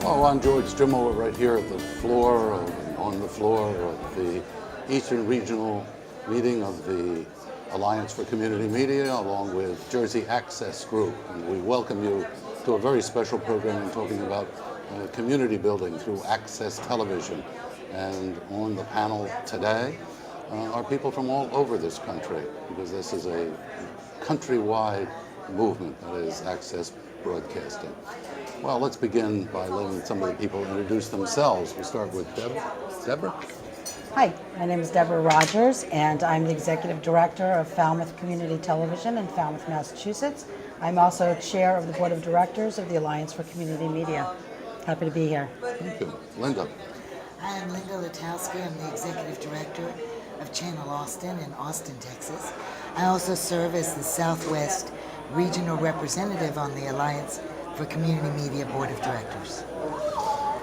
Hello, I'm George Strimel. We're right here at the floor, on the floor of the Eastern Regional meeting of the Alliance for Community Media, along with Jersey Access Group. And we welcome you to a very special program talking about community building through access television. And on the panel today are people from all over this country, because this is a countrywide movement that is access broadcasting. Well, let's begin by letting some of the people introduce themselves. We'll start with Debra. Hi, my name is Debra Rogers, and I'm the Executive Director of Falmouth Community Television in Falmouth, Massachusetts. I'm also Chair of the Board of Directors of the Alliance for Community Media. Happy to be here. Thank you. Linda. Hi, I'm Linda Litowsky. I'm the Executive Director of Channel Austin in Austin, Texas. I also serve as the Southwest Regional Representative on the Alliance for Community Media Board of Directors.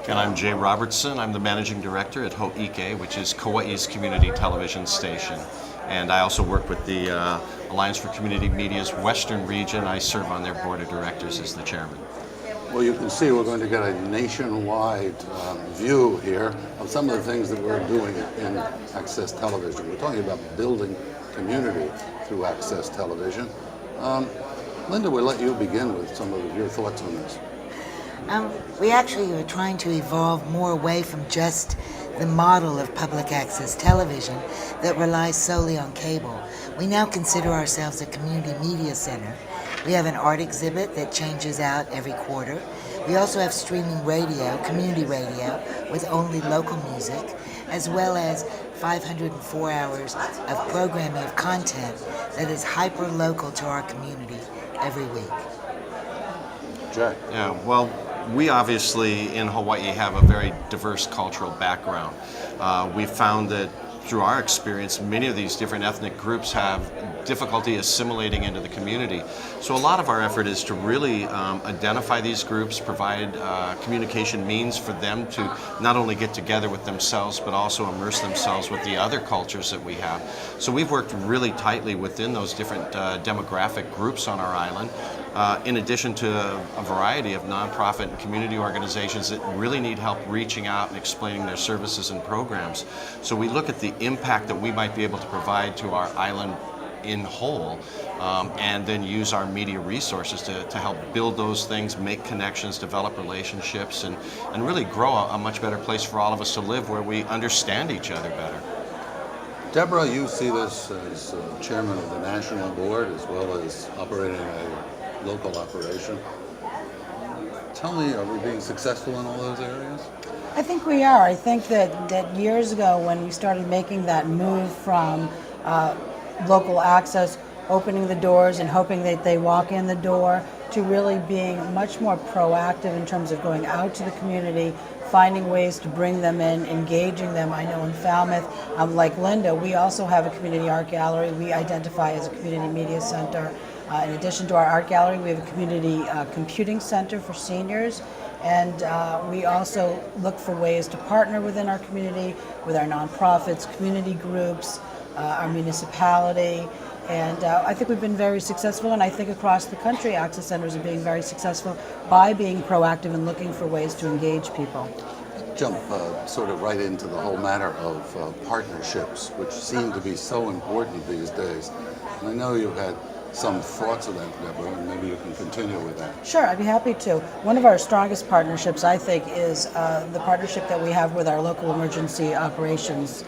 And I'm Jay Robertson. I'm the Managing Director at Ho'ike, which is Kauai's community television station. And I also work with the Alliance for Community Media's Western region. I serve on their Board of Directors as the Chairman. Well, you can see we're going to get a nationwide view here of some of the things that we're doing in access television. We're talking about building community through access television. Linda, we'll let you begin with some of your thoughts on this. We actually are trying to evolve more away from just the model of public access television that relies solely on cable. We now consider ourselves a community media center. We have an art exhibit that changes out every quarter. We also have streaming radio, community radio, with only local music, as well as 504 hours of programming of content that is hyper-local to our community every week. Jack. Yeah, well, we obviously in Hawaii have a very diverse cultural background. We found that through our experience, many of these different ethnic groups have difficulty assimilating into the community. So a lot of our effort is to really identify these groups, provide communication means for them to not only get together with themselves, but also immerse themselves with the other cultures that we have. So we've worked really tightly within those different demographic groups on our island, in addition to a variety of nonprofit and community organizations that really need help reaching out and explaining their services and programs. So we look at the impact that we might be able to provide to our island in whole, and then use our media resources to help build those things, make connections, develop relationships, and really grow a much better place for all of us to live, where we understand each other better. Debra, you see this as chairman of the national board as well as operating a local operation. Tell me, are we being successful in all those areas? I think we are. I think that years ago when we started making that move from local access, opening the doors and hoping that they walk in the door, to really being much more proactive in terms of going out to the community, finding ways to bring them in, engaging them. I know in Falmouth, like Linda, we also have a community art gallery. We identify as a community media center. In addition to our art gallery, we have a community computing center for seniors. And we also look for ways to partner within our community, with our nonprofits, community groups, our municipality. And I think we've been very successful, and I think across the country, access centers are being very successful by being proactive and looking for ways to engage people. Jump sort of right into the whole matter of partnerships, which seem to be so important these days. And I know you had some thoughts of that, Debra, and maybe you can continue with that. Sure, I'd be happy to. One of our strongest partnerships, I think, is the partnership that we have with our local emergency operations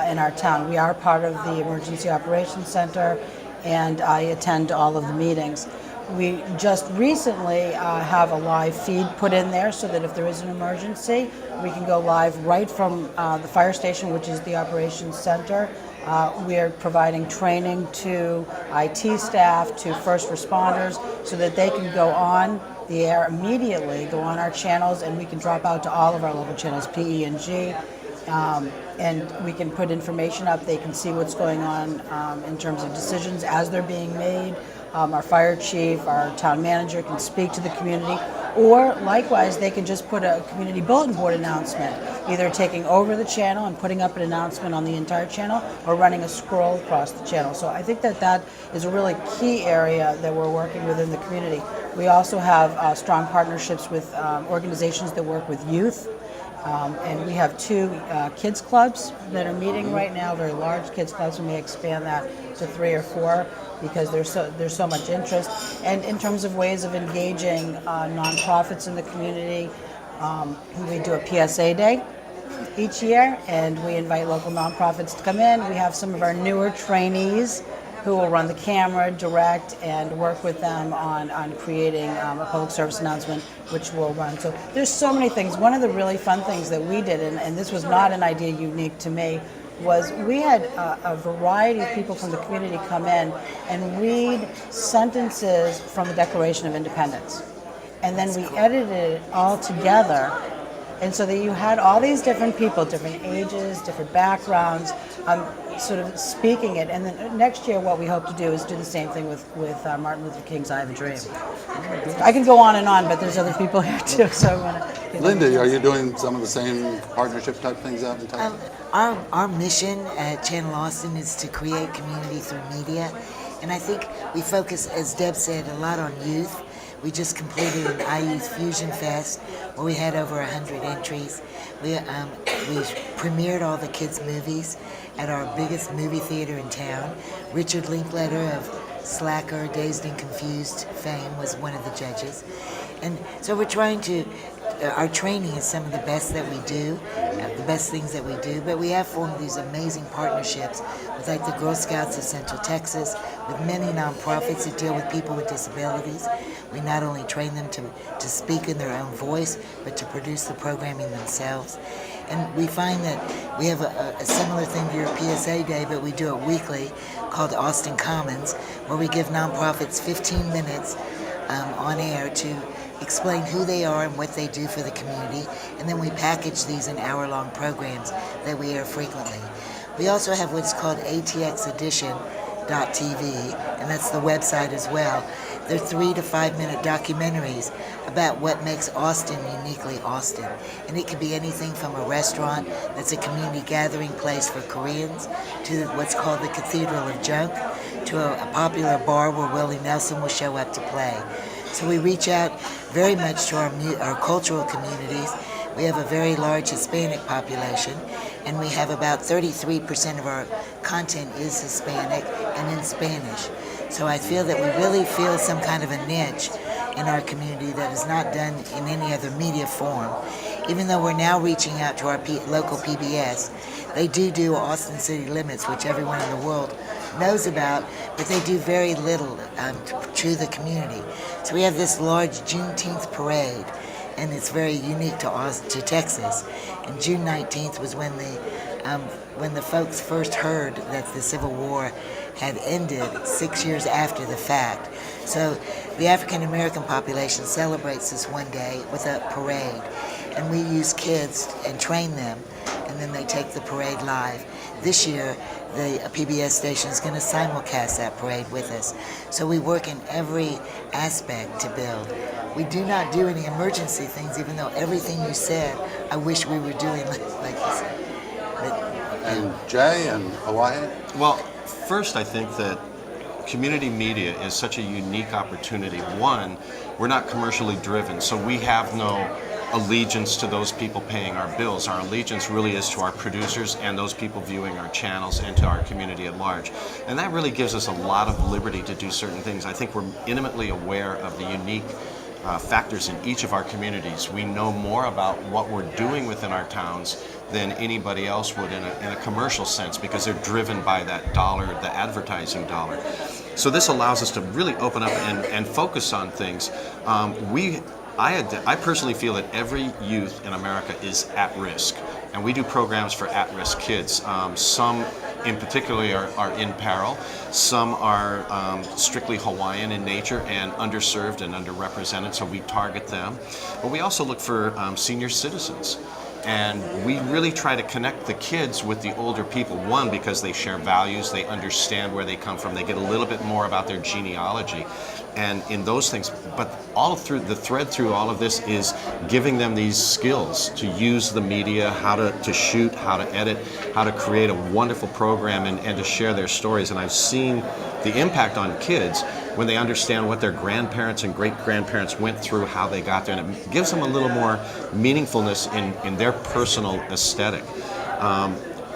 in our town. We are part of the Emergency Operations Center, and I attend all of the meetings. We just recently have a live feed put in there so that if there is an emergency, we can go live right from the fire station, which is the operations center. We are providing training to IT staff, to first responders, so that they can go on the air immediately, go on our channels, and we can drop out to all of our local channels, P, E, and G. And we can put information up. They can see what's going on in terms of decisions as they're being made. Our fire chief, our town manager can speak to the community, or likewise, they can just put a community bulletin board announcement, either taking over the channel and putting up an announcement on the entire channel, or running a scroll across the channel. So I think that that is a really key area that we're working within the community. We also have strong partnerships with organizations that work with youth. And we have 2 kids clubs that are meeting right now, very large kids clubs. We may expand that to 3 or 4 because there's so much interest. And in terms of ways of engaging nonprofits in the community, we do a PSA day each year, and we invite local nonprofits to come in. We have some of our newer trainees who will run the camera, direct, and work with them on creating a public service announcement, which will run. So there's so many things. One of the really fun things that we did, and this was not an idea unique to me, was we had a variety of people from the community come in and read sentences from the Declaration of Independence. And then we edited it all together. And so that you had all these different people, different ages, different backgrounds, sort of speaking it. And then next year what we hope to do is do the same thing with Martin Luther King's I Have a Dream. I can go on, but there's other people here too, so I want to... Linda, are you doing some of the same partnership type things out in town? Our mission at Channel Austin is to create community through media. And I think we focus, as Deb said, a lot on youth. We just completed an iYouth Fusion Fest where we had over 100 entries. We premiered all the kids' movies at our biggest movie theater in town. Richard Linkletter of Slacker, Dazed and Confused fame was one of the judges. And so we're trying to, our training is some of the best that we do, the best things that we do, but we have formed these amazing partnerships with like the Girl Scouts of Central Texas, with many nonprofits that deal with people with disabilities. We not only train them to speak in their own voice, but to produce the programming themselves. And we find that we have a similar thing to your PSA Day, but we do it weekly, called Austin Commons, where we give nonprofits 15 minutes on air to explain who they are and what they do for the community, and then we package these in hour-long programs that we air frequently. We also have what's called ATXEdition.tv, and that's the website as well. They're 3 to 5 minute documentaries about what makes Austin uniquely Austin. And it could be anything from a restaurant that's a community gathering place for Koreans to what's called the Cathedral of Junk, to a popular bar where Willie Nelson will show up to play. So we reach out very much to our cultural communities. We have a very large Hispanic population, and we have about 33% of our content is Hispanic and in Spanish. So I feel that we really feel some kind of a niche in our community that is not done in any other media form. Even though we're now reaching out to our local PBS, they do Austin City Limits, which everyone in the world knows about, but they do very little to the community. So we have this large Juneteenth parade, and it's very unique to Texas. And June 19th was when the folks first heard that the Civil War had ended 6 years after the fact. So the African American population celebrates this one day with a parade, and we use kids and train them, and then they take the parade live. This year, the PBS station is going to simulcast that parade with us. So we work in every aspect to build. We do not do any emergency things, even though everything you said, I wish we were doing like this. And Jay and Hawaii? Well, first, I think that community media is such a unique opportunity. One, we're not commercially driven, so we have no allegiance to those people paying our bills. Our allegiance really is to our producers and those people viewing our channels and to our community at large. And that really gives us a lot of liberty to do certain things. I think we're intimately aware of the unique factors in each of our communities. We know more about what we're doing within our towns than anybody else would in a commercial sense, because they're driven by that dollar, the advertising dollar. So this allows us to really open up and focus on things. I personally feel that every youth in America is at risk, and we do programs for at-risk kids. Some in particular are in peril. Some are strictly Hawaiian in nature and underserved and underrepresented, so we target them. But we also look for senior citizens. And we really try to connect the kids with the older people. One, because they share values, they understand where they come from, they get a little bit more about their genealogy. And in those things, but all through the thread through all of this is giving them these skills to use the media, how to shoot, how to edit, how to create a wonderful program and to share their stories. And I've seen the impact on kids when they understand what their grandparents and great-grandparents went through, how they got there, and it gives them a little more meaningfulness in their personal aesthetic.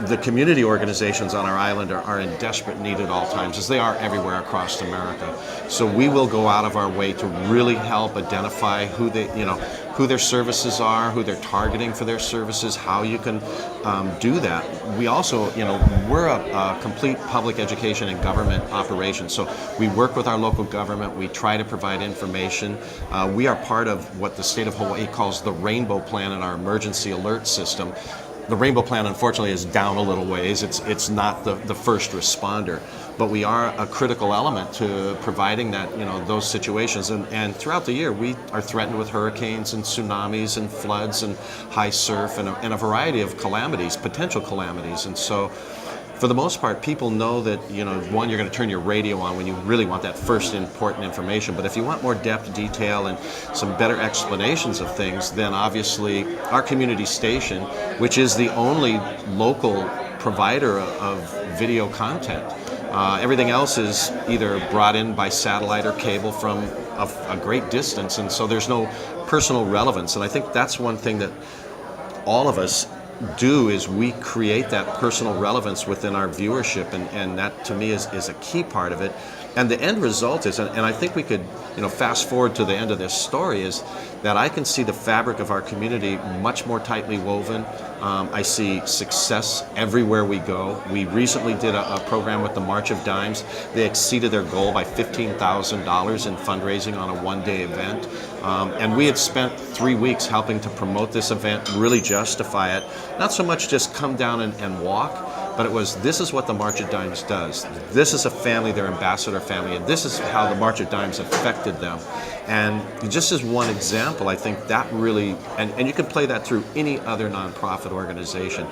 The community organizations on our island are in desperate need at all times, as they are everywhere across America. So we will go out of our way to really help identify who who their services are, who they're targeting for their services, how you can do that. We also, we're a complete public education and government operation. So we work with our local government. We try to provide information. We are part of what the state of Hawaii calls the Rainbow Plan in our emergency alert system. The Rainbow Plan, unfortunately, is down a little ways. It's not the first responder, but we are a critical element to providing that, those situations. And throughout the year, we are threatened with hurricanes and tsunamis and floods and high surf and a variety of calamities, potential calamities. And so, for the most part, people know that, one, you're going to turn your radio on when you really want that first important information. But if you want more depth, detail, and some better explanations of things, then obviously our community station, which is the only local provider of video content. Everything else is either brought in by satellite or cable from a great distance, and so there's no personal relevance. And I think that's one thing that all of us do, is we create that personal relevance within our viewership, and that to me is a key part of it. And the end result is, and I think we could fast forward to the end of this story, is that I can see the fabric of our community much more tightly woven. I see success everywhere we go. We recently did a program with the March of Dimes. They exceeded their goal by $15,000 in fundraising on a one-day event. And we had spent 3 weeks helping to promote this event, really justify it. Not so much just come down and walk, but it was, this is what the March of Dimes does. This is a family, their ambassador family, and this is how the March of Dimes affected them. And just as one example, I think that really, and you can play that through any other nonprofit organization,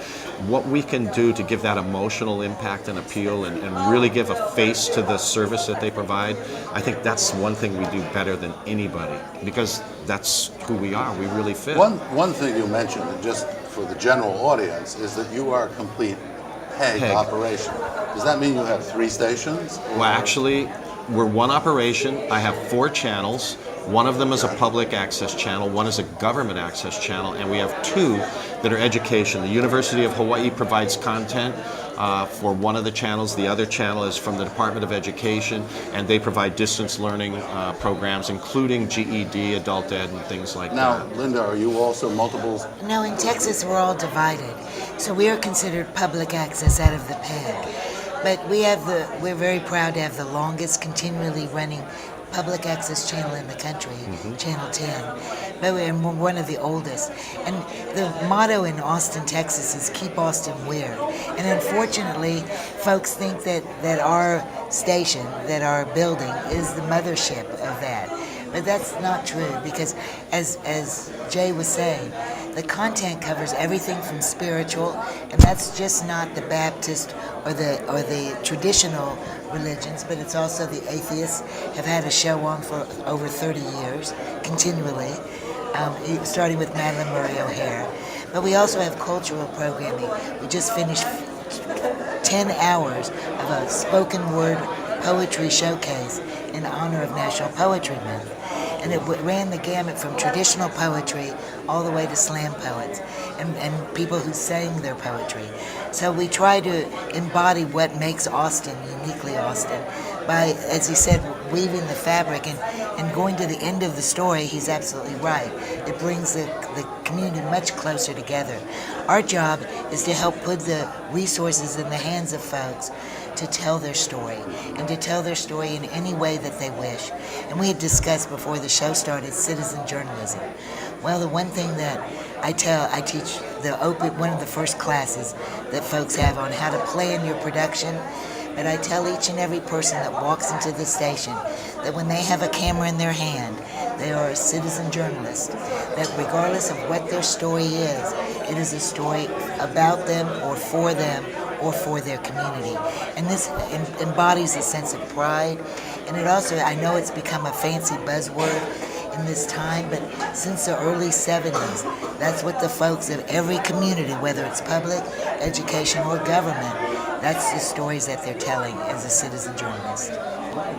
what we can do to give that emotional impact and appeal and really give a face to the service that they provide, I think that's one thing we do better than anybody, because that's who we are. We really fit. One thing you mentioned, and just for the general audience, is that you are a complete PEG operation. Does that mean you have 3 stations? Well, actually, we're one operation. I have 4 channels. One of them is a public access channel, one is a government access channel, and we have 2 that are education. The University of Hawaii provides content for one of the channels. The other channel is from the Department of Education, and they provide distance learning programs, including GED, adult ed, and things like Now, that. Linda, are you also multiples? No, in Texas we're all divided, so we are considered public access out of the PEG. But we're very proud to have the longest continually running public access channel in the country, Channel 10. But we're one of the oldest. And the motto in Austin, Texas is keep Austin weird. And unfortunately, folks think that our station, that our building, is the mothership of that. But that's not true, because as Jay was saying, the content covers everything from spiritual, and that's just not the Baptist or the traditional religions, but it's also the atheists have had a show on for over 30 years, continually, starting with Madeline Murray O'Hare. But we also have cultural programming. We just finished 10 hours of a spoken word poetry showcase in honor of National Poetry Month. And it ran the gamut from traditional poetry all the way to slam poets and people who sang their poetry. So we try to embody what makes Austin uniquely Austin by, as he said, weaving the fabric and going to the end of the story. He's absolutely right. It brings the community much closer together. Our job is to help put the resources in the hands of folks to tell their story, and to tell their story in any way that they wish. And we had discussed before the show started citizen journalism. Well, the one thing that I teach one of the first classes that folks have on how to plan your production. But I tell each and every person that walks into the station that when they have a camera in their hand, they are a citizen journalist. That regardless of what their story is, it is a story about them or for their community. And this embodies a sense of pride. And it also, I know it's become a fancy buzzword in this time, but since the early 70s, that's what the folks of every community, whether it's public, education, or government, That's the stories that they're telling as a citizen journalist.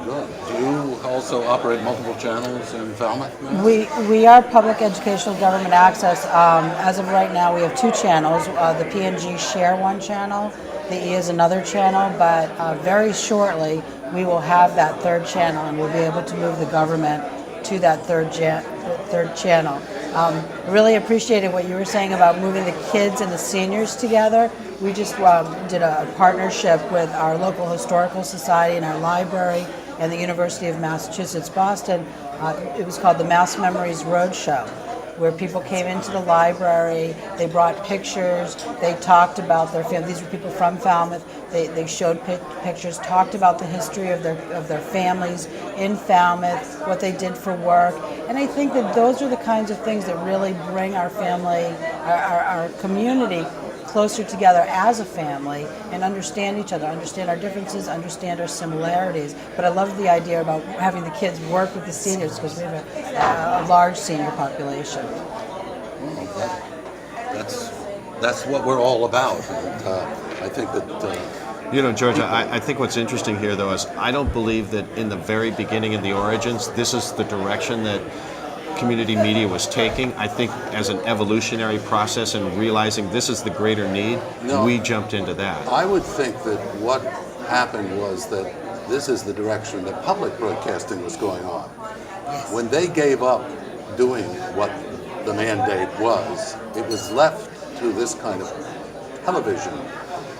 Good. Do you also operate multiple channels in Falmouth? We are public educational government access. As of right now, we have two channels. The P&G Share one channel. The E is another channel, but very shortly we will have that third channel, and we'll be able to move the government to that third channel. Really appreciated what you were saying about moving the kids and the seniors together. We just did a partnership with our local historical society and our library and the University of Massachusetts Boston. It was called the Mass Memories Roadshow, where people came into the library, they brought pictures, they talked about their family. These were people from Falmouth. They showed pictures, talked about the history of their families in Falmouth, what they did for work. And I think that those are the kinds of things that really bring our family, our community closer together as a family and understand each other, understand our differences, understand our similarities. But I love the idea about having the kids work with the seniors because we have a large senior population. Well, that's what we're all about. And, I think that Georgia, I think what's interesting here, though, is I don't believe that in the very beginning, in the origins, this is the direction that community media was taking. I think as an evolutionary process and realizing this is the greater need, we jumped into that. I would think that what happened was that this is the direction that public broadcasting was going on. When they gave up doing what the mandate was, it was left to this kind of television.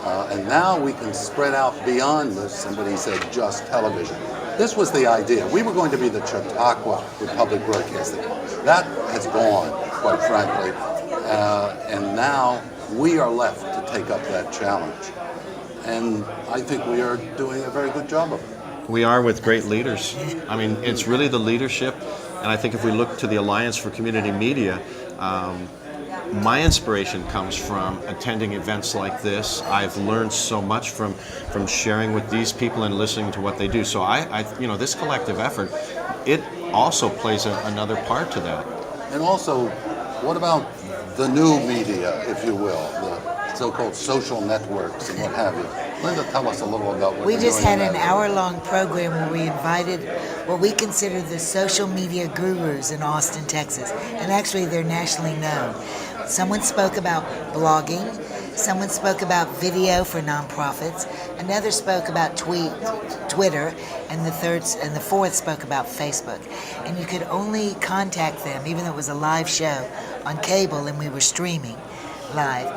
And now we can spread out beyond this, somebody said, just television. This was the idea. We were going to be the Chautauqua with public broadcasting. That has gone, quite frankly. And now we are left to take up that challenge. And I think we are doing a very good job of it. We are with great leaders. I mean, it's really the leadership. And I think if we look to the Alliance for Community Media, my inspiration comes from attending events like this. I've learned so much from sharing with these people and listening to what they do. So this collective effort, it also plays another part to that. And also, what about the new media, if you will, the so-called social networks and what have you? Linda, tell us a little about what We you're just doing had in an that. hour-long program where we invited what we consider the social media gurus in Austin, Texas. And actually, they're nationally known. Someone spoke about blogging, someone spoke about video for nonprofits, another spoke about Twitter, and the fourth spoke about Facebook. And you could only contact them, even though it was a live show on cable and we were streaming live.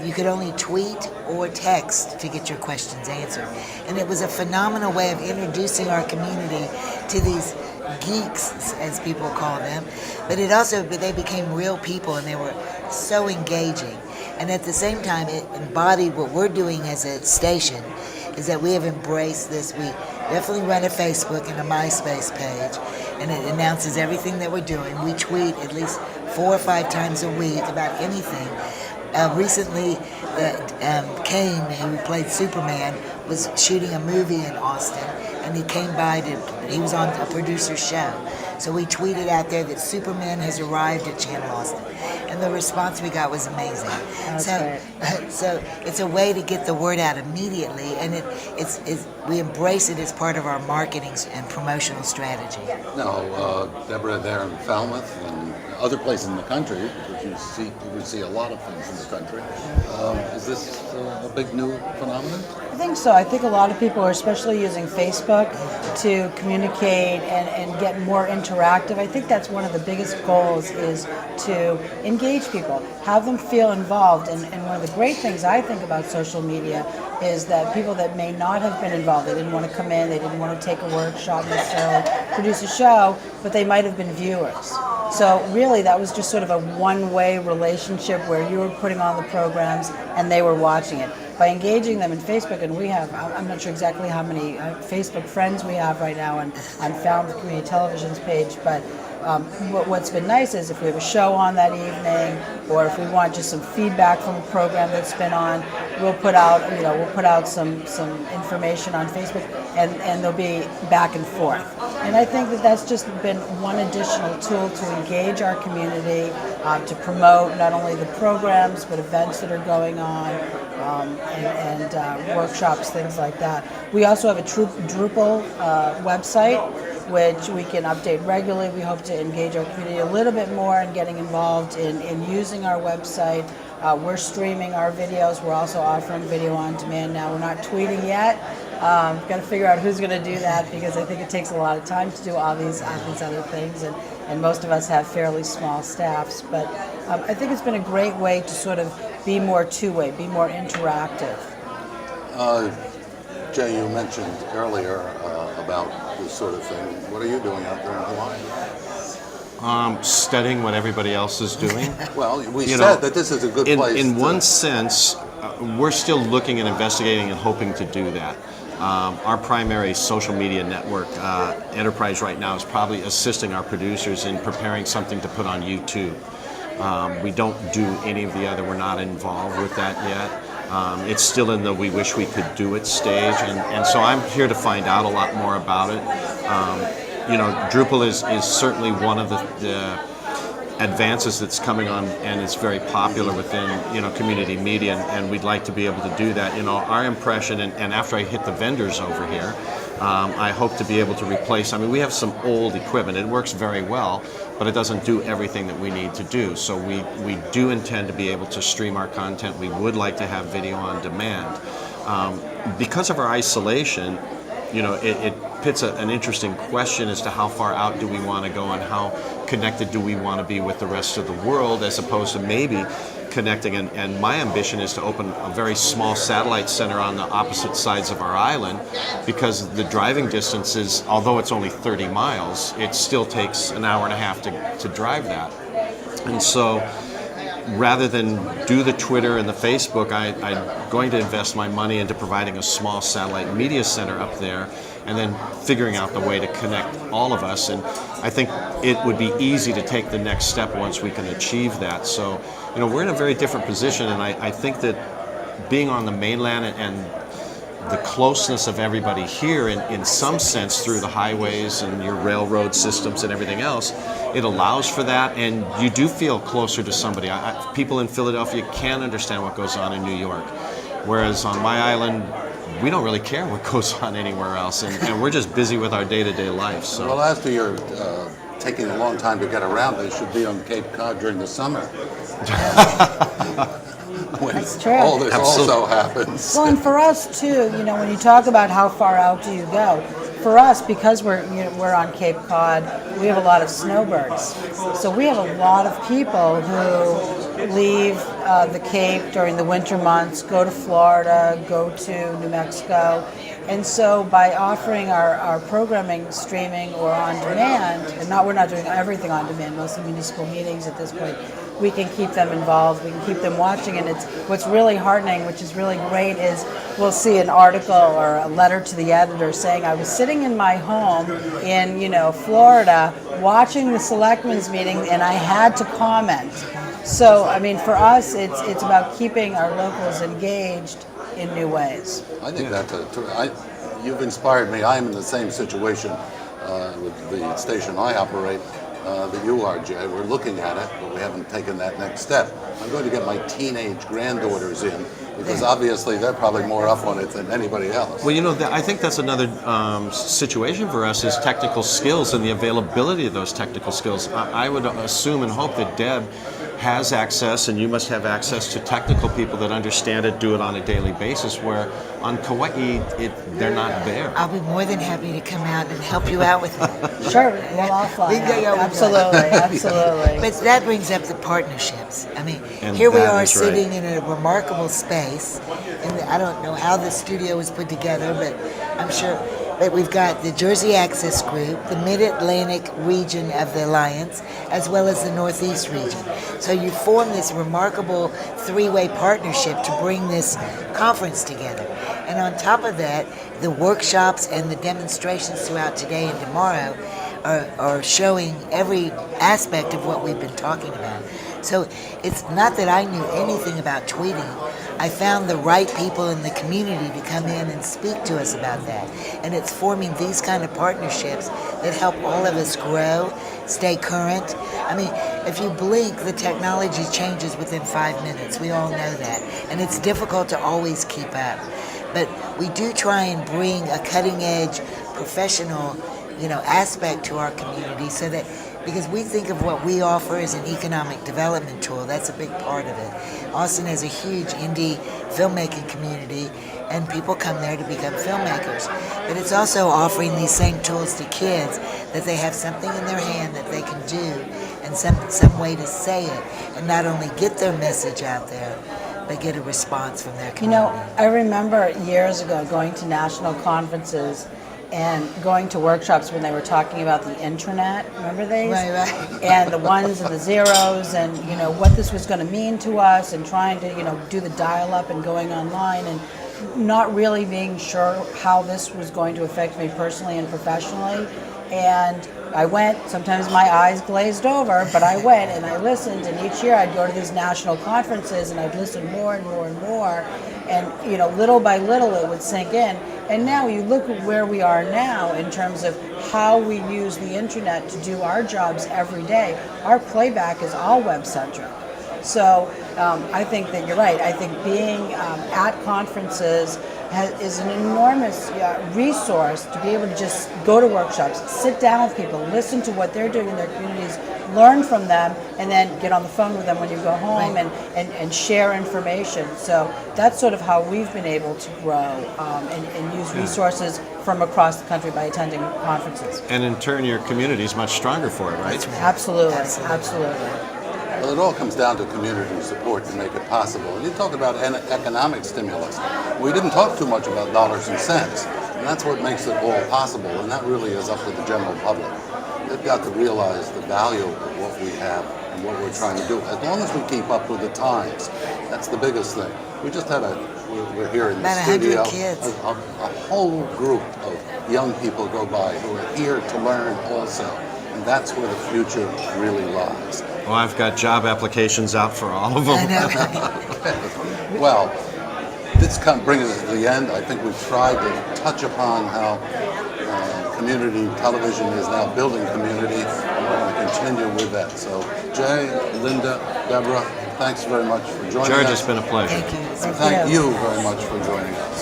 You could only tweet or text to get your questions answered. And it was a phenomenal way of introducing our community to these geeks, as people call them. But they became real people and they were so engaging. And at the same time, it embodied what we're doing as a station, is that we have embraced this. We definitely run a Facebook and a MySpace page, and it announces everything that we're doing. We tweet at least 4 or 5 times a week about anything. Recently, Kane, who played Superman, was shooting a movie in Austin, and he came by he was on a producer's show. So we tweeted out there that Superman has arrived at Channel Austin. And the response we got was amazing. So it's a way to get the word out immediately, and we embrace it as part of our marketing and promotional strategy. Now, Debra, there in Falmouth and other places in the country, because you see a lot of things in the country. Is this a big new phenomenon? I think so. I think a lot of people are especially using Facebook to communicate and get more interactive. I think that's one of the biggest goals, is to engage people, have them feel involved. And one of the great things I think about social media is that people that may not have been involved, they didn't want to come in, they didn't want to take a workshop necessarily, produce a show, but they might have been viewers. So really that was just sort of a one-way relationship where you were putting on the programs and they were watching it. By engaging them in Facebook, and we have, I'm not sure exactly how many Facebook friends we have right now on Falmouth Community Television's page, but What's been nice is if we have a show on that evening, or if we want just some feedback from a program that's been on, we'll put out some information on Facebook, and there'll be back and forth. And I think that that's just been one additional tool to engage our community, to promote not only the programs but events that are going on, and workshops, things like that. We also have a Drupal website, which we can update regularly. We hope to engage our community a little bit more in getting involved in using our website. We're streaming our videos. We're also offering video on demand now. We're not tweeting yet. We've got to figure out who's going to do that, because I think it takes a lot of time to do all these other things, and most of us have fairly small staffs. But I think it's been a great way to sort of be more two-way, be more interactive. Jay, you mentioned earlier about this sort of thing. What are you doing out there in Hawaii? Studying what everybody else is doing. Well, we said that this is a good place. In one sense, we're still looking and investigating and hoping to do that. Our primary social media network enterprise right now is probably assisting our producers in preparing something to put on YouTube. We don't do any of the other. We're not involved with that yet. It's still in the we wish we could do it stage, and so I'm here to find out a lot more about it. Drupal is certainly one of the advances that's coming on, and it's very popular within community media, and we'd like to be able to do that. Our impression, and after I hit the vendors over here, I hope to be able to replace. We have some old equipment. It works very well, but it doesn't do everything that we need to do. So we do intend to be able to stream our content. We would like to have video on demand. Because of our isolation, it pits an interesting question as to how far out do we want to go and how connected do we want to be with the rest of the world, as opposed to maybe connecting. And my ambition is to open a very small satellite center on the opposite sides of our island, because the driving distance is, although it's only 30 miles, it still takes an hour and a half to drive that. And so rather than do the Twitter and the Facebook, I'm going to invest my money into providing a small satellite media center up there, and then figuring out the way to connect all of us. And I think it would be easy to take the next step once we can achieve that. So, we're in a very different position, and I think that being on the mainland and the closeness of everybody here, in some sense, through the highways and your railroad systems and everything else, it allows for that, and you do feel closer to somebody. People in Philadelphia can't understand what goes on in New York, whereas on my island, we don't really care what goes on anywhere else, and we're just busy with our day-to-day life. So. Well, after you're taking a long time to get around, they should be on Cape Cod during the summer. That's true. All this also happens. Well, and for us too, when you talk about how far out do you go, for us, because we're on Cape Cod, we have a lot of snowbirds. So we have a lot of people who leave the Cape during the winter months, go to Florida, go to New Mexico. And so by offering our programming streaming or on demand, and we're not doing everything on demand, mostly municipal meetings at this point, we can keep them involved, we can keep them watching, and it's what's really heartening, which is really great, is we'll see an article or a letter to the editor saying, I was sitting in my home in Florida watching the selectmen's meeting and I had to comment. So for us, it's about keeping our locals engaged in new ways. I think you've inspired me. I'm in the same situation with the station I operate that you are, Jay. We're looking at it, but we haven't taken that next step. I'm going to get my teenage granddaughters in, because obviously they're probably more up on it than anybody else. Well, I think that's another situation for us, is technical skills and the availability of those technical skills. I would assume and hope that Deb has access, and you must have access to technical people that understand it, do it on a daily basis, where on Kauai, they're not there. I'll be more than happy to come out and help you out with it. Sure, we'll all fly out. Absolutely. But that brings up the partnerships. And here we that are is sitting right. in a remarkable space, and I don't know how the studio was put together, but I'm sure that we've got the Jersey Access Group, the Mid-Atlantic region of the Alliance, as well as the Northeast region. So you form this remarkable three-way partnership to bring this conference together. And on top of that, the workshops and the demonstrations throughout today and tomorrow are showing every aspect of what we've been talking about. So it's not that I knew anything about tweeting. I found the right people in the community to come in and speak to us about that. And it's forming these kind of partnerships that help all of us grow, stay current. I mean, if you blink, the technology changes within 5 minutes. We all know that. And it's difficult to always keep up. But we do try and bring a cutting edge, professional, aspect to our community so that, because we think of what we offer as an economic development tool, that's a big part of it. Austin has a huge indie filmmaking community, and people come there to become filmmakers. But it's also offering these same tools to kids, that they have something in their hand that they can do, and some way to say it, and not only get their message out there, but get a response from their community. I remember years ago going to national conferences and going to workshops when they were talking about the intranet. Remember these? Right. And the ones and the zeros, and what this was going to mean to us, and trying to do the dial-up and going online, and not really being sure how this was going to affect me personally and professionally. And I went, sometimes my eyes glazed over, but I went and I listened, and each year I'd go to these national conferences and I'd listen more and more and more, and little by little it would sink in. And now you look at where we are now in terms of how we use the internet to do our jobs every day. Our playback is all web-centric. So I think that you're right. I think being at conferences is an enormous resource to be able to just go to workshops, sit down with people, listen to what they're doing in their communities, learn from them, and then get on the phone with them when you go home, Right. and share information. So that's sort of how we've been able to grow and use resources from across the country by attending conferences. And in turn, your community is much stronger for it, right? Absolutely. Well, it all comes down to community support to make it possible. And you talk about economic stimulus. We didn't talk too much about dollars and cents, and that's what makes it all possible, and that really is up to the general public. They've got to realize the value of what we have and what we're trying to do. As long as we keep up with the times, that's the biggest thing. We just had we're here in the About 100 studio, kids. a whole group of young people go by who are here to learn also, and that's where the future really lies. Well, I've got job applications out for all of them. I know. Well, this brings us to the end. I think we've tried to touch upon how community television is now building community, and we're going to continue with that. So, Jay, Linda, Debra, thanks very much for joining us. George, it's been a pleasure. Thank you. Thank you very much for joining us.